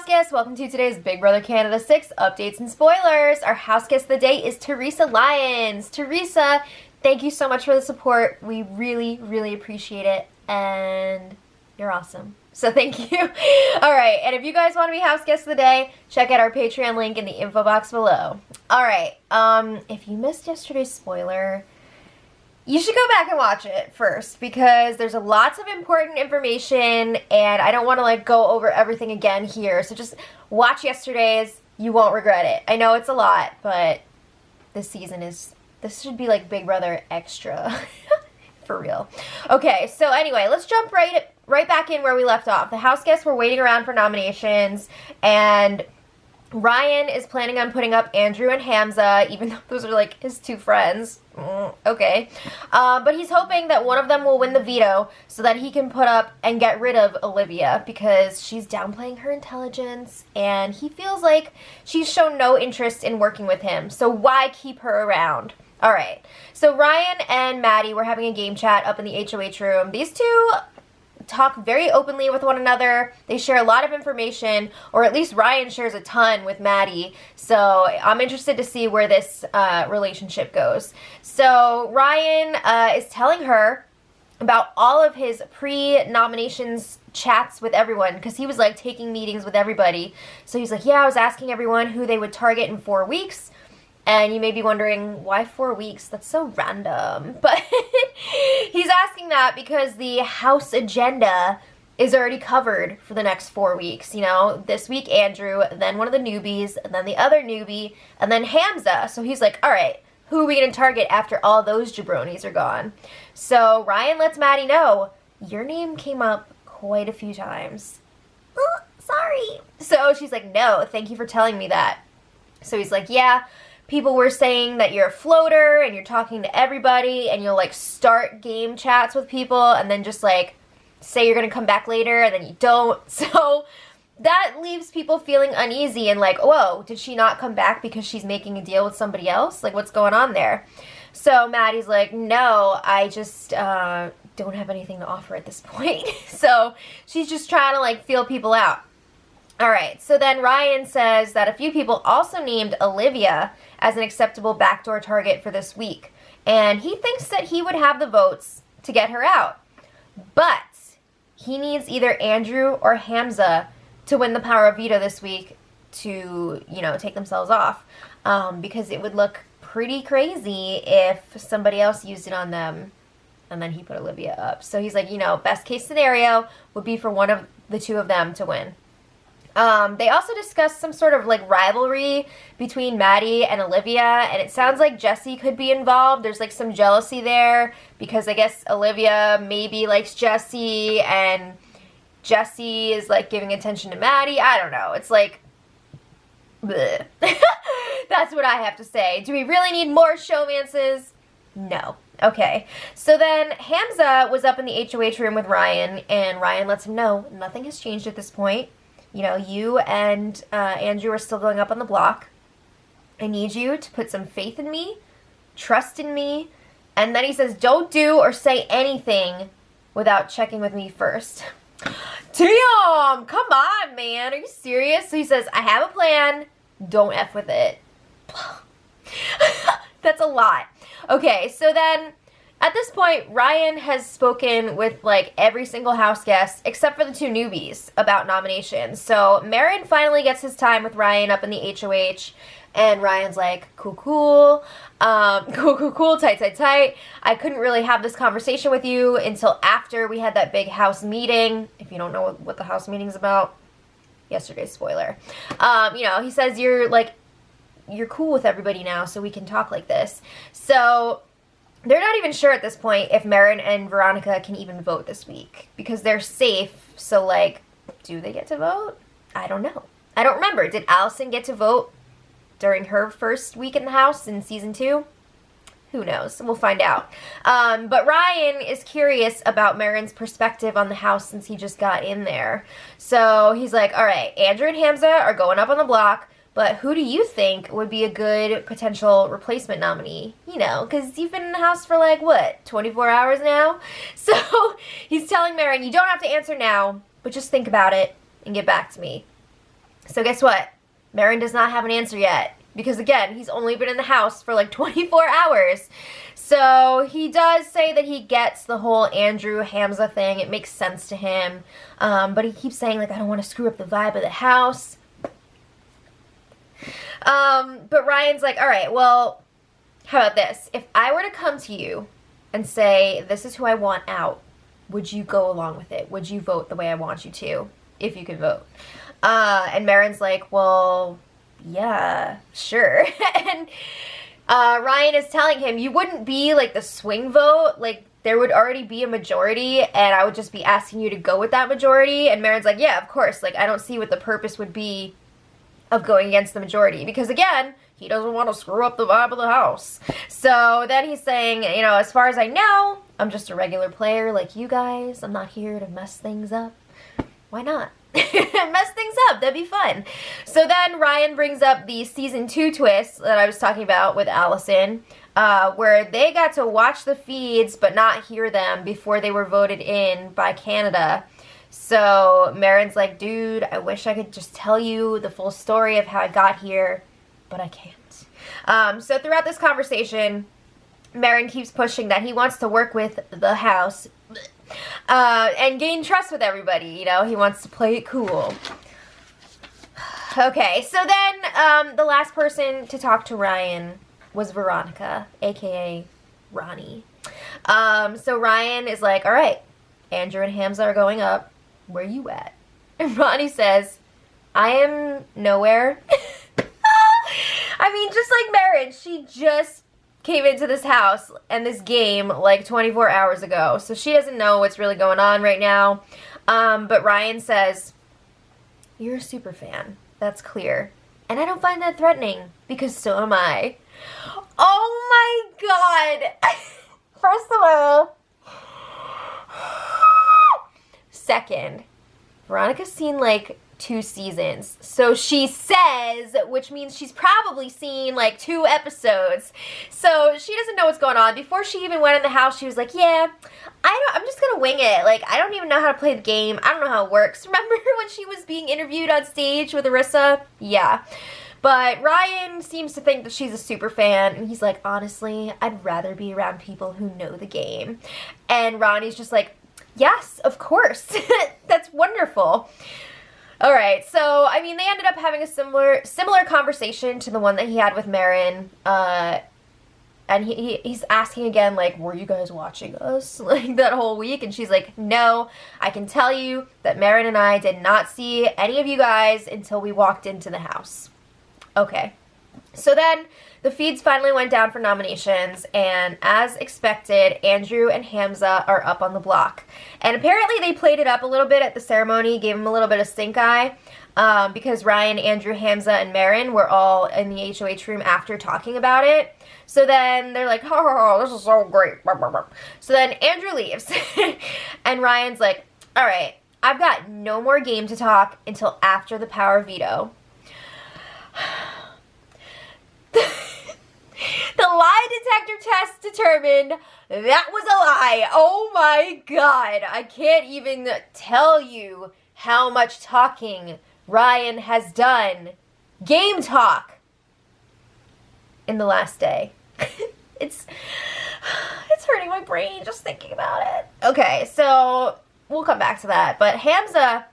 guests, welcome to today's Big Brother Canada 6 updates and spoilers. Our house guest of the day is Teresa Lyons. Teresa, thank you so much for the support. We really, really appreciate it, and you're awesome. So thank you. Alright, and if you guys want to be house guests of the day, check out our Patreon link in the info box below. Alright, if you missed yesterday's spoiler, you should go back and watch it first because there's lots of important information and I don't want to go over everything again here. So just watch yesterday's. You won't regret it. I know it's a lot, but this should be like Big Brother Extra. For real. Okay, so anyway, let's jump right back in where we left off. The house guests were waiting around for nominations, and Ryan is planning on putting up Andrew and Hamza, even though those are like his two friends. Okay. But he's hoping that one of them will win the veto so that he can put up and get rid of Olivia because she's downplaying her intelligence and he feels like she's shown no interest in working with him. So why keep her around? Alright. So Ryan and Maddie were having a game chat up in the HOH room. These two talk very openly with one another. They share a lot of information, or at least Ryan shares a ton with Maddie. So I'm interested to see where this relationship goes. So Ryan is telling her about all of his pre-nominations chats with everyone because he was like taking meetings with everybody. So he's like, yeah, I was asking everyone who they would target in 4 weeks. And you may be wondering, why 4 weeks? That's so random. But he's asking that because the house agenda is already covered for the next 4 weeks. You know, this week Andrew, then one of the newbies, and then the other newbie, and then Hamza. So he's like, all right, who are we going to target after all those jabronis are gone? So Ryan lets Maddie know, your name came up quite a few times. Oh, sorry. So she's like, no, thank you for telling me that. So he's like, yeah. People were saying that you're a floater and you're talking to everybody and you'll like start game chats with people and then just like say you're gonna come back later and then you don't. So that leaves people feeling uneasy and like, whoa, did she not come back because she's making a deal with somebody else? Like, what's going on there? So Maddie's like, no, I just don't have anything to offer at this point. So she's just trying to like feel people out. Alright, so then Ryan says that a few people also named Olivia as an acceptable backdoor target for this week. And he thinks that he would have the votes to get her out. But he needs either Andrew or Hamza to win the power of veto this week to, you know, take themselves off. Because it would look pretty crazy if somebody else used it on them and then he put Olivia up. So he's like, you know, best case scenario would be for one of the two of them to win. They also discussed some sort of like rivalry between Maddie and Olivia, and it sounds like Jesse could be involved. There's like some jealousy there because I guess Olivia maybe likes Jesse and Jesse is like giving attention to Maddie. I don't know. It's like, bleh. That's what I have to say. Do we really need more showmances? No. Okay. So then Hamza was up in the HOH room with Ryan, and Ryan lets him know nothing has changed at this point. You know, you and Andrew are still going up on the block. I need you to put some faith in me, trust in me, and then he says, don't do or say anything without checking with me first. Damn! Come on, man. Are you serious? So he says, I have a plan. Don't F with it. That's a lot. Okay, so then at this point, Ryan has spoken with, like, every single house guest, except for the two newbies, about nominations. So, Marin finally gets his time with Ryan up in the HOH, and Ryan's like, cool, tight. I couldn't really have this conversation with you until after we had that big house meeting. If you don't know what the house meeting's about, yesterday's spoiler. You know, he says you're cool with everybody now, so we can talk like this. So they're not even sure at this point if Marin and Veronica can even vote this week because they're safe. So, like, do they get to vote? I don't know. I don't remember. Did Allison get to vote during her first week in the house in season 2? Who knows? We'll find out. But Ryan is curious about Marin's perspective on the house since he just got in there. So he's like, all right, Andrew and Hamza are going up on the block. But who do you think would be a good potential replacement nominee? You know, because you've been in the house for like, what, 24 hours now? So he's telling Marin, you don't have to answer now, but just think about it and get back to me. So guess what? Marin does not have an answer yet. Because again, he's only been in the house for like 24 hours. So he does say that he gets the whole Andrew Hamza thing. It makes sense to him. But he keeps saying, like, I don't want to screw up the vibe of the house. But Ryan's like, all right, well, how about this? If I were to come to you and say, this is who I want out, would you go along with it? Would you vote the way I want you to? If you can vote. And Marin's like, well, yeah, sure. And Ryan is telling him, you wouldn't be like the swing vote, like there would already be a majority and I would just be asking you to go with that majority. And Marin's like, yeah, of course, like I don't see what the purpose would be of going against the majority, because again, he doesn't want to screw up the vibe of the house. So then he's saying, you know, as far as I know, I'm just a regular player like you guys. I'm not here to mess things up. Why not? Mess things up. That'd be fun. So then Ryan brings up the season 2 twist that I was talking about with Allison, where they got to watch the feeds but not hear them before they were voted in by Canada. So Marin's like, dude, I wish I could just tell you the full story of how I got here, but I can't. So throughout this conversation, Marin keeps pushing that he wants to work with the house and gain trust with everybody. You know, he wants to play it cool. Okay, so then the last person to talk to Ryan was Veronica, aka Ronnie. So Ryan is like, all right, Andrew and Hamza are going up. Where you at? And Ronnie says, I am nowhere. I mean, just like Marin, she just came into this house and this game like 24 hours ago. So she doesn't know what's really going on right now. But Ryan says, you're a super fan. That's clear. And I don't find that threatening, because so am I. Oh my god. First of all, second, Veronica's seen like 2 seasons. So she says, which means she's probably seen like 2 episodes. So she doesn't know what's going on. Before she even went in the house, she was like, yeah, I'm just gonna wing it. Like, I don't even know how to play the game. I don't know how it works. Remember when she was being interviewed on stage with Arissa? Yeah. But Ryan seems to think that she's a super fan, and he's like, honestly, I'd rather be around people who know the game. And Ronnie's just like, yes, of course. That's wonderful. All right, so, I mean, they ended up having a similar conversation to the one that he had with Marin, and he's asking again, like, were you guys watching us, like, that whole week? And she's like, no, I can tell you that Marin and I did not see any of you guys until we walked into the house. Okay. So then the feeds finally went down for nominations, and as expected, Andrew and Hamza are up on the block. And apparently they played it up a little bit at the ceremony, gave him a little bit of stink eye, because Ryan, Andrew, Hamza, and Marin were all in the HOH room after talking about it. So then they're like, oh, this is so great. So then Andrew leaves, and Ryan's like, all right, I've got no more game to talk until after the power veto. The lie detector test determined that was a lie. Oh my god. I can't even tell you how much talking Ryan has done. Game talk. In the last day. It's hurting my brain just thinking about it. Okay, so we'll come back to that. But Hamza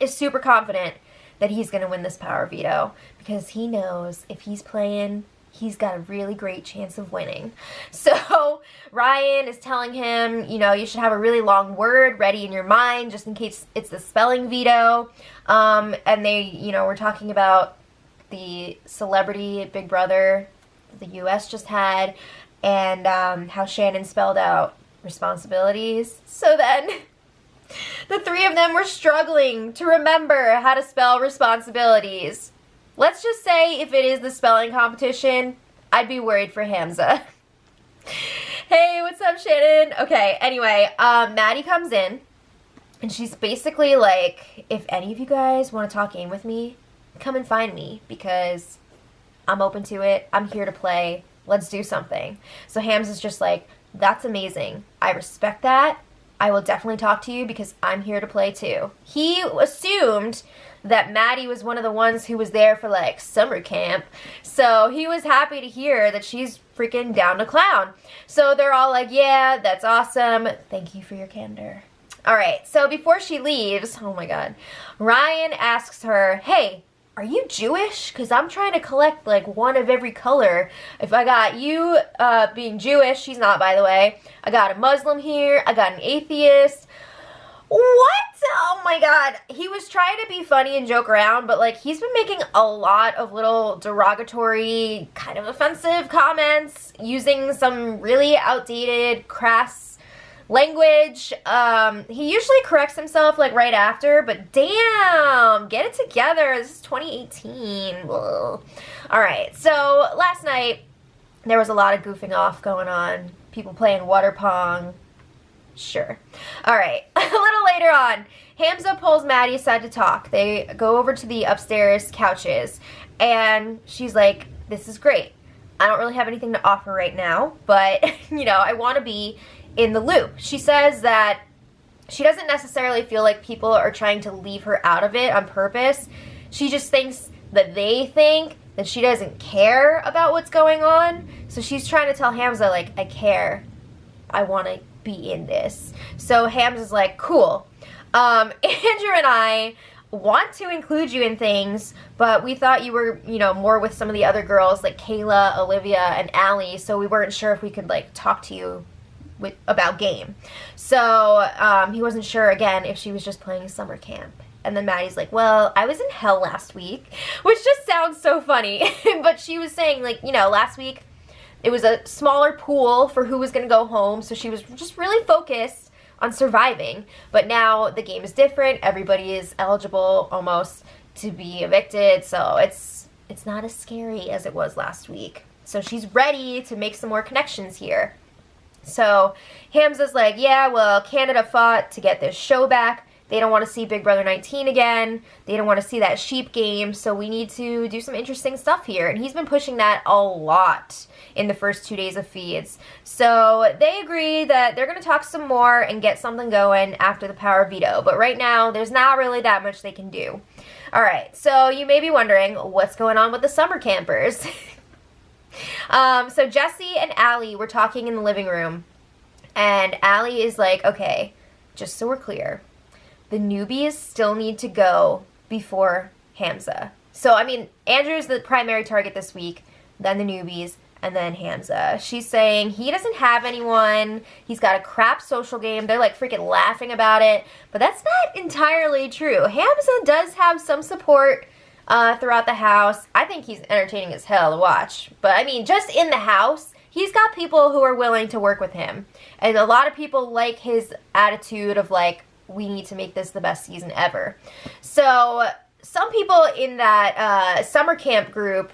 is super confident that he's going to win this power veto, because he knows if he's playing, he's got a really great chance of winning. So Ryan is telling him, you know, you should have a really long word ready in your mind just in case it's the spelling veto. And they, you know, were talking about the celebrity Big Brother the US just had, and how Shannon spelled out responsibilities. So then the 3 of them were struggling to remember how to spell responsibilities. Let's just say if it is the spelling competition, I'd be worried for Hamza. Hey, what's up, Shannon? Okay, anyway, Maddie comes in, and she's basically like, if any of you guys want to talk game with me, come and find me, because I'm open to it. I'm here to play. Let's do something. So Hamza's just like, that's amazing. I respect that. I will definitely talk to you because I'm here to play too. He assumed that Maddie was one of the ones who was there for like summer camp. So he was happy to hear that she's freaking down to clown. So they're all like, yeah, that's awesome. Thank you for your candor. All right, so before she leaves, oh my God, Ryan asks her, hey, are you Jewish? Because I'm trying to collect like one of every color. If I got you being Jewish, she's not, by the way. I got a Muslim here. I got an atheist. What? Oh my God. He was trying to be funny and joke around, but like he's been making a lot of little derogatory, kind of offensive comments using some really outdated, crass language. He usually corrects himself like right after, but damn, get it together. This is 2018. Ugh. All right, so last night there was a lot of goofing off going on. People playing water pong. Sure. All right, a little later on, Hamza pulls Maddie aside to talk. They go over to the upstairs couches, and she's like, this is great. I don't really have anything to offer right now, but, you know, I want to be in the loop. She says that she doesn't necessarily feel like people are trying to leave her out of it on purpose. She just thinks that they think that she doesn't care about what's going on. So she's trying to tell Hamza, like, I care. I want to be in this. So Hamza's like, cool. Andrew and I want to include you in things, but we thought you were, you know, more with some of the other girls like Kayla, Olivia, and Allie, so we weren't sure if we could, like, talk to you about game. So he wasn't sure, again, if she was just playing summer camp. And then Maddie's like, well, I was in hell last week, which just sounds so funny. But she was saying, like, you know, last week it was a smaller pool for who was going to go home, so she was just really focused on surviving. But now the game is different. Everybody is eligible almost to be evicted, so it's not as scary as it was last week. So she's ready to make some more connections here. So Hamza's like, yeah, well, Canada fought to get this show back. They don't want to see Big Brother 19 again. They don't want to see that sheep game, so we need to do some interesting stuff here. And he's been pushing that a lot in the first 2 days of feeds. So they agree that they're going to talk some more and get something going after the power veto. But right now, there's not really that much they can do. All right, so you may be wondering, what's going on with the summer campers? So Jesse and Allie were talking in the living room. And Allie is like, okay, just so we're clear, the newbies still need to go before Hamza. So, I mean, Andrew's the primary target this week, then the newbies, and then Hamza. She's saying he doesn't have anyone. He's got a crap social game. They're like freaking laughing about it. But that's not entirely true. Hamza does have some support throughout the house. I think he's entertaining as hell to watch. But, I mean, just in the house, he's got people who are willing to work with him. And a lot of people like his attitude of, like, we need to make this the best season ever. So some people in that summer camp group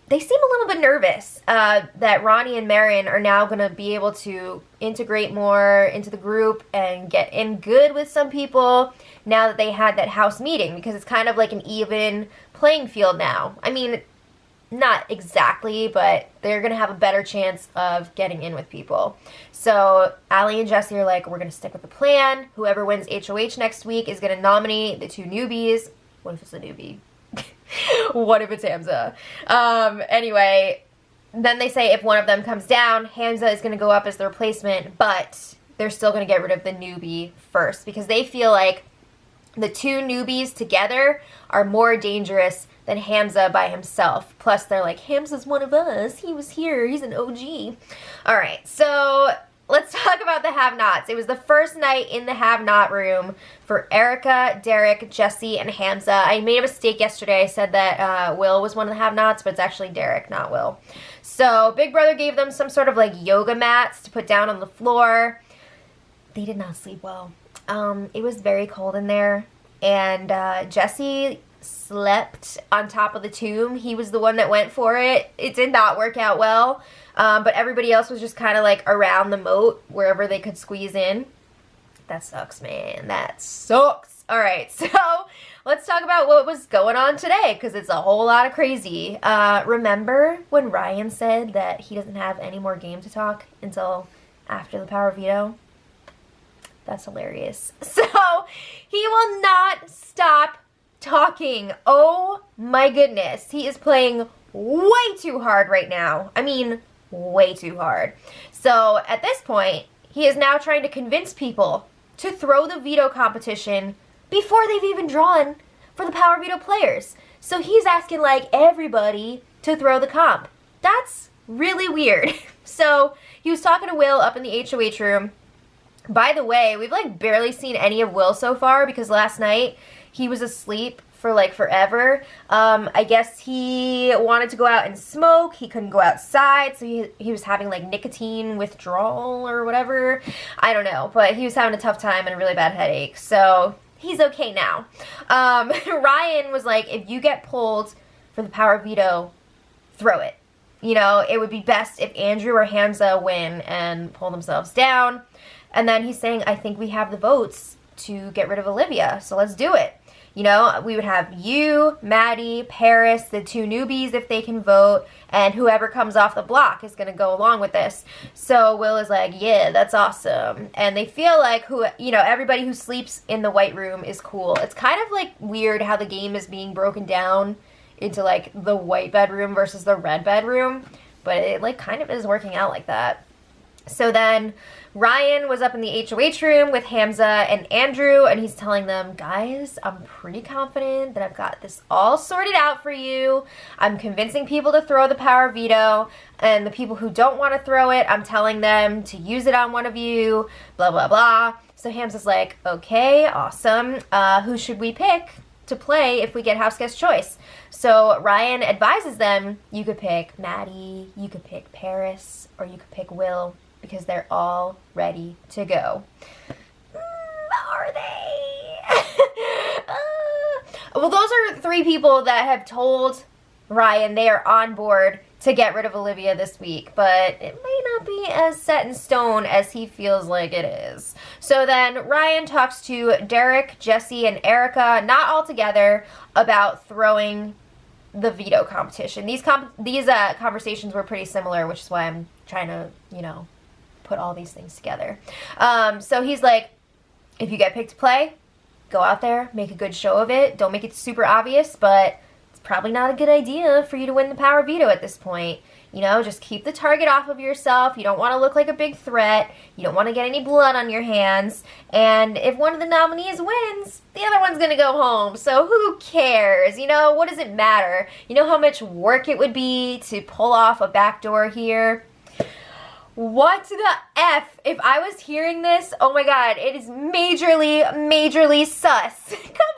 they seem a little bit nervous that Ronnie and Marin are now going to be able to integrate more into the group and get in good with some people now that they had that house meeting, because it's kind of like an even playing field now. I mean, not exactly, but they're going to have a better chance of getting in with people. So Allie and Jesse are like, we're going to stick with the plan. Whoever wins HOH next week is going to nominate the two newbies. What if it's a newbie? What if it's Hamza? Anyway, then they say if one of them comes down, Hamza is going to go up as the replacement, but they're still going to get rid of the newbie first because they feel like the two newbies together are more dangerous than Hamza by himself. Plus, they're like, Hamza's one of us. He was here. He's an OG. All right, so let's talk about the have-nots. It was the first night in the have-not room for Erica, Derek, Jesse, and Hamza. I made a mistake yesterday. I said that Will was one of the have-nots, but it's actually Derek, not Will. So Big Brother gave them some sort of like yoga mats to put down on the floor. They did not sleep well. It was very cold in there, and Jesse slept on top of the tomb. He was the one that went for it. It did not work out well, but everybody else was just kind of like around the moat wherever they could squeeze in. That sucks, man. That sucks. All right, so let's talk about what was going on today, because it's a whole lot of crazy. Remember when Ryan said that he doesn't have any more game to talk until after the power veto? That's hilarious. So he will not stop talking. Oh my goodness. He is playing way too hard right now. I mean, way too hard. So at this point, he is now trying to convince people to throw the veto competition before they've even drawn for the power veto players. So he's asking like everybody to throw the comp. That's really weird. So he was talking to Will up in the HOH room. By the way, we've like barely seen any of Will so far because last night he was asleep for like forever. I guess he wanted to go out and smoke. He couldn't go outside, so he was having like nicotine withdrawal or whatever. I don't know, but he was having a tough time and a really bad headache. So he's okay now. Ryan was like, if you get pulled for the power veto, throw it. You know, it would be best if Andrew or Hamza win and pull themselves down. And then he's saying, I think we have the votes to get rid of Olivia, so let's do it. You know, we would have you, Maddie, Paris, the two newbies if they can vote, and whoever comes off the block is going to go along with this. So Will is like, yeah, that's awesome. And they feel like, everybody who sleeps in the white room is cool. It's kind of like weird how the game is being broken down into like the white bedroom versus the red bedroom, but it like kind of is working out like that. So then Ryan was up in the HOH room with Hamza and Andrew, and he's telling them, guys, I'm pretty confident that I've got this all sorted out for you. I'm convincing people to throw the power veto, and the people who don't want to throw it, I'm telling them to use it on one of you, blah, blah, blah. So Hamza's like, okay, awesome. Who should we pick to play if we get house guest choice? So Ryan advises them, you could pick Maddie, you could pick Paris, or you could pick Will, because they're all ready to go. Are they? Well, those are 3 people that have told Ryan they are on board to get rid of Olivia this week, but it may not be as set in stone as he feels like it is. So then Ryan talks to Derek, Jesse, and Erica, not all together, about throwing the veto competition. These conversations were pretty similar, which is why I'm trying to, put all these things together. So he's like, if you get picked to play, go out there, make a good show of it. Don't make it super obvious, but it's probably not a good idea for you to win the power veto at this point. Just keep the target off of yourself. You don't want to look like a big threat. You don't want to get any blood on your hands. And if one of the nominees wins, the other one's going to go home. So who cares? What does it matter? You know how much work it would be to pull off a backdoor here? What the F? If I was hearing this, oh my god, it is majorly sus. Come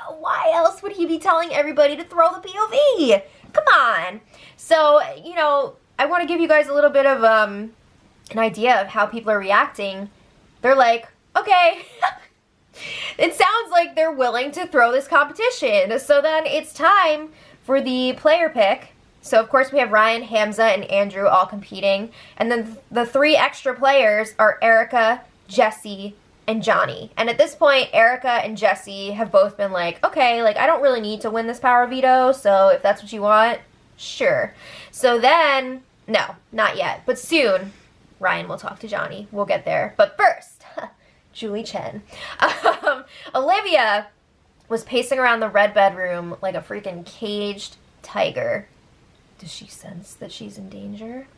on! Why else would he be telling everybody to throw the POV? Come on! So, I want to give you guys a little bit of an idea of how people are reacting. They're like, okay, it sounds like they're willing to throw this competition. So then it's time for the player pick. So, of course, we have Ryan, Hamza, and Andrew all competing. And then the 3 extra players are Erica, Jesse, and Johnny. And at this point, Erica and Jesse have both been like, okay, I don't really need to win this power veto, so if that's what you want, sure. So then, no, not yet, but soon, Ryan will talk to Johnny. We'll get there. But first, Julie Chen. Olivia was pacing around the red bedroom like a freaking caged tiger. Does she sense that she's in danger?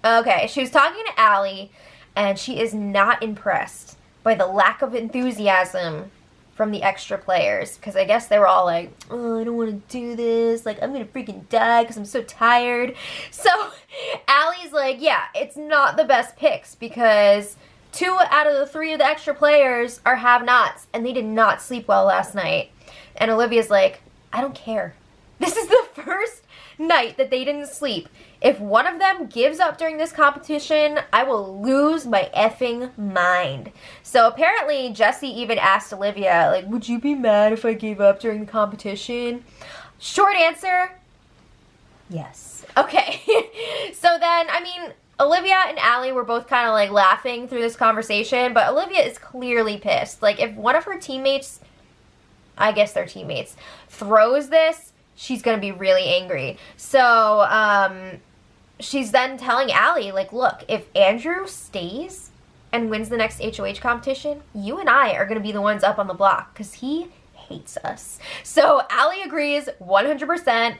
Okay, she was talking to Allie, and she is not impressed by the lack of enthusiasm from the extra players, because I guess they were all like, oh, I don't want to do this, I'm gonna freaking die because I'm so tired. So Allie's like, yeah, it's not the best picks because 2 out of the 3 of the extra players are have-nots, and they did not sleep well last night. And Olivia's like, I don't care. This is the first night that they didn't sleep. If one of them gives up during this competition, I will lose my effing mind. So apparently Jesse even asked Olivia, would you be mad if I gave up during the competition? Short answer, yes. Okay. So then, Olivia and Allie were both kind of laughing through this conversation, but Olivia is clearly pissed. If one of her teammates, I guess they're teammates, throws this, she's going to be really angry. So, she's then telling Allie, look, if Andrew stays and wins the next HOH competition, you and I are going to be the ones up on the block because he hates us. So Allie agrees 100%.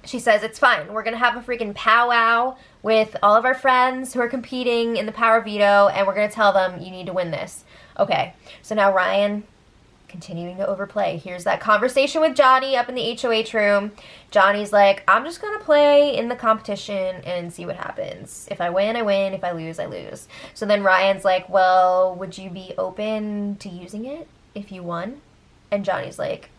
She says, it's fine. We're going to have a freaking powwow with all of our friends who are competing in the power veto, and we're going to tell them you need to win this. Okay, so now Ryan, continuing to overplay. Here's that conversation with Johnny up in the HOH room. Johnny's like, I'm just going to play in the competition and see what happens. If I win, I win. If I lose, I lose. So then Ryan's like, well, would you be open to using it if you won? And Johnny's like,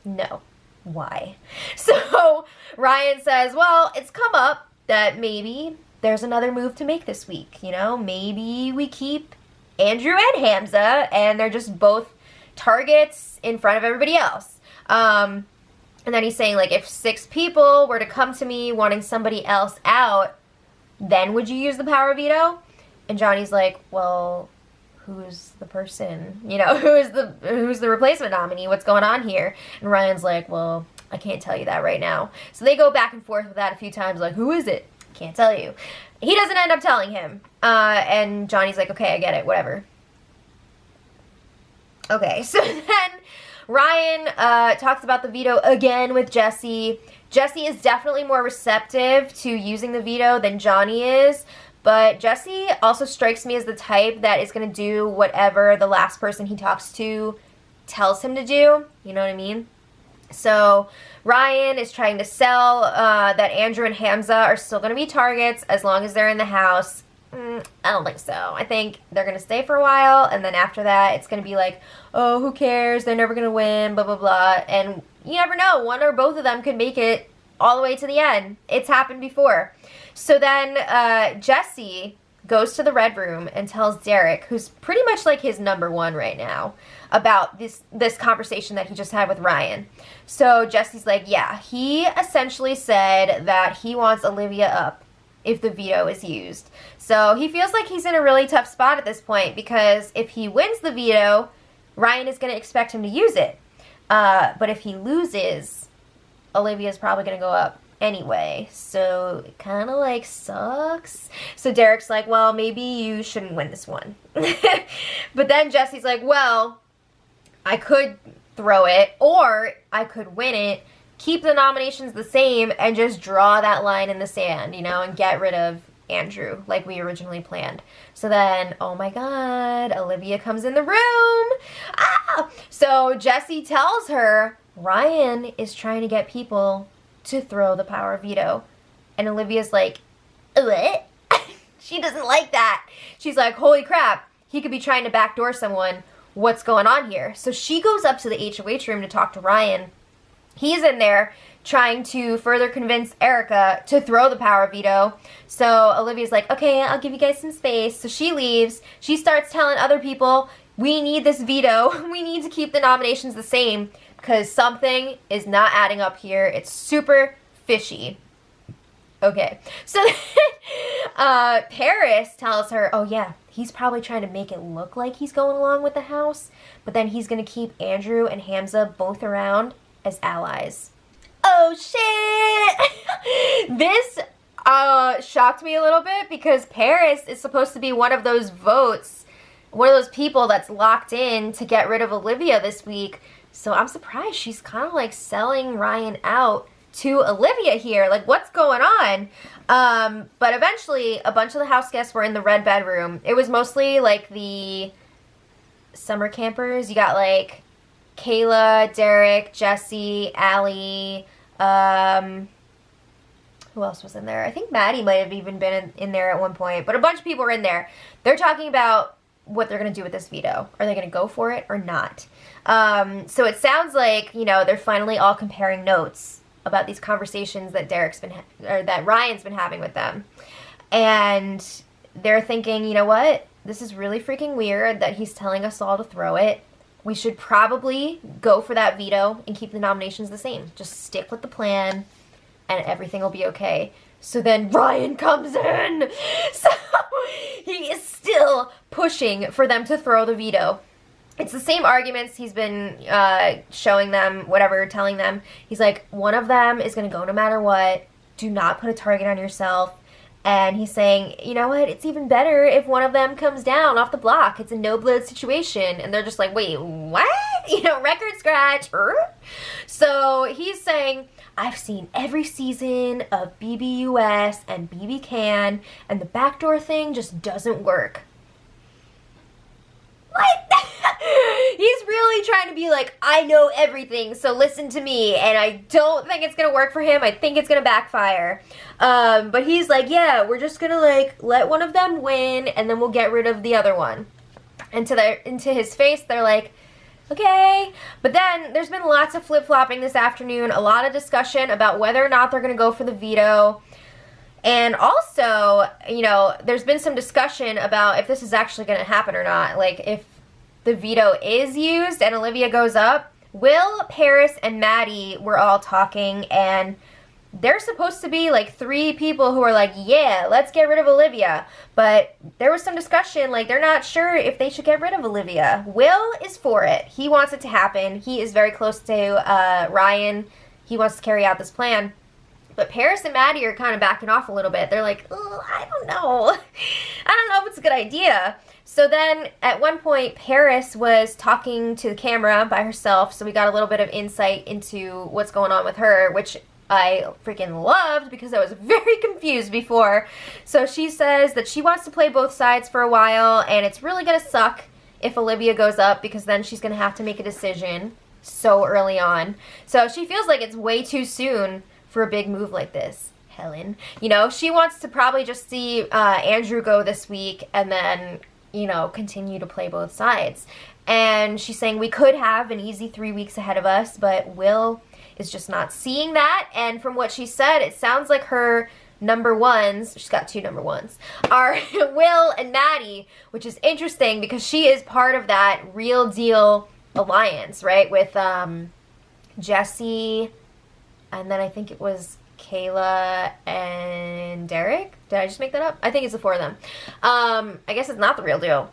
no. Why? So Ryan says, well, it's come up that maybe there's another move to make this week. You know, maybe we keep Andrew and Hamza and they're just both targets in front of everybody else. And then he's saying, like, if 6 people were to come to me wanting somebody else out, then would you use the power veto? And Johnny's like, well, who's the person? You know, who's the replacement nominee? What's going on here? And Ryan's like, well, I can't tell you that right now. So they go back and forth with that a few times, like, who is it? Can't tell you. He doesn't end up telling him. And Johnny's like, okay, I get it, whatever. Okay, so then Ryan talks about the veto again with Jesse. Jesse is definitely more receptive to using the veto than Johnny is. But Jesse also strikes me as the type that is going to do whatever the last person he talks to tells him to do. You know what I mean? So Ryan is trying to sell that Andrew and Hamza are still going to be targets as long as they're in the house. I don't think so. I think they're going to stay for a while, and then after that, it's going to be like, oh, who cares? They're never going to win, blah, blah, blah. And you never know. One or both of them could make it all the way to the end. It's happened before. So then Jesse goes to the red room and tells Derek, who's pretty much like his number one right now, about this conversation that he just had with Ryan. So Jesse's like, yeah, he essentially said that he wants Olivia up if the veto is used. So he feels like he's in a really tough spot at this point because if he wins the veto, Ryan is going to expect him to use it. But if he loses, Olivia's probably going to go up anyway. So it kind of like sucks. So Derek's like, well, maybe you shouldn't win this one. But then Jesse's like, well, I could throw it or I could win it, keep the nominations the same, and just draw that line in the sand, you know, and get rid of Andrew like we originally planned. So then, oh my God, Olivia comes in the room. Ah! So Jesse tells her Ryan is trying to get people to throw the power veto. And Olivia's like, what? She doesn't like that. She's like, holy crap, he could be trying to backdoor someone. What's going on here? So she goes up to the HOH room to talk to Ryan. He's in there trying to further convince Erica to throw the power veto. So Olivia's like, okay, I'll give you guys some space. So she leaves. She starts telling other people, we need this veto. We need to keep the nominations the same because something is not adding up here. It's super fishy. Okay. So Paris tells her, oh yeah, he's probably trying to make it look like he's going along with the house, but then he's going to keep Andrew and Hamza both around as allies. Oh shit! This shocked me a little bit because Paris is supposed to be one of those votes, one of those people that's locked in to get rid of Olivia this week. So I'm surprised she's kind of like selling Ryan out to Olivia here. Like, what's going on? But eventually, a bunch of the house guests were in the red bedroom. It was mostly like the summer campers. You got like Kayla, Derek, Jesse, Allie, who else was in there? I think Maddie might have even been in there at one point, but a bunch of people were in there. They're talking about what they're going to do with this veto. Are they going to go for it or not? So it sounds like, you know, they're finally all comparing notes about these conversations that that Ryan's been having with them. And they're thinking, you know what? This is really freaking weird that he's telling us all to throw it. We should probably go for that veto and keep the nominations the same. Just stick with the plan and everything will be okay. So then Ryan comes in. So he is still pushing for them to throw the veto. It's the same arguments he's been showing them, whatever, telling them. He's like, one of them is going to go no matter what. Do not put a target on yourself. And he's saying, you know what, it's even better if one of them comes down off the block. It's a no-blood situation. And they're just like, wait, what? You know, record scratch. So he's saying, I've seen every season of BBUS and BB Can, and the backdoor thing just doesn't work. What? He's really trying to be like, I know everything, so listen to me. And I don't think it's going to work for him. I think it's going to backfire. But he's like, yeah, we're just going to like let one of them win, and then we'll get rid of the other one. And into his face, they're like, okay. But then there's been lots of flip-flopping this afternoon. A lot of discussion about whether or not they're going to go for the veto. And also, you know, there's been some discussion about if this is actually going to happen or not. Like, if the veto is used and Olivia goes up, Will, Paris, and Maddie were all talking, and there's supposed to be, like, 3 people who are like, yeah, let's get rid of Olivia. But there was some discussion, like, they're not sure if they should get rid of Olivia. Will is for it. He wants it to happen. He is very close to Ryan. He wants to carry out this plan. But Paris and Maddie are kind of backing off a little bit. They're like, oh, I don't know. I don't know if it's a good idea. So then at one point, Paris was talking to the camera by herself. So we got a little bit of insight into what's going on with her, which I freaking loved because I was very confused before. So she says that she wants to play both sides for a while, and it's really going to suck if Olivia goes up because then she's going to have to make a decision so early on. So she feels like it's way too soon for a big move like this. Helen, you know, she wants to probably just see Andrew go this week and then, you know, continue to play both sides. And she's saying we could have an easy 3 weeks ahead of us, but Will is just not seeing that. And from what she said, it sounds like her number ones, she's got 2 number ones, are Will and Maddie, which is interesting because she is part of that Real Deal alliance, right? With Jesse, and then I think it was Kayla and Derek. Did I just make that up? I think it's the 4 of them. I guess it's not the Real Deal.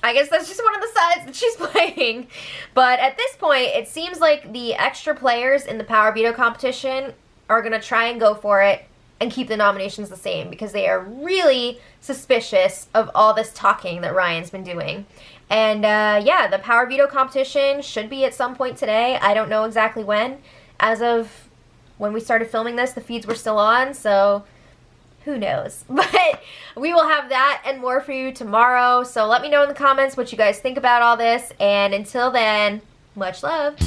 I guess that's just one of the sides that she's playing. But at this point, it seems like the extra players in the Power Veto competition are going to try and go for it and keep the nominations the same because they are really suspicious of all this talking that Ryan's been doing. And yeah, the Power Veto competition should be at some point today. I don't know exactly when. As of when we started filming this, the feeds were still on, so who knows. But we will have that and more for you tomorrow. So let me know in the comments what you guys think about all this. And until then, much love.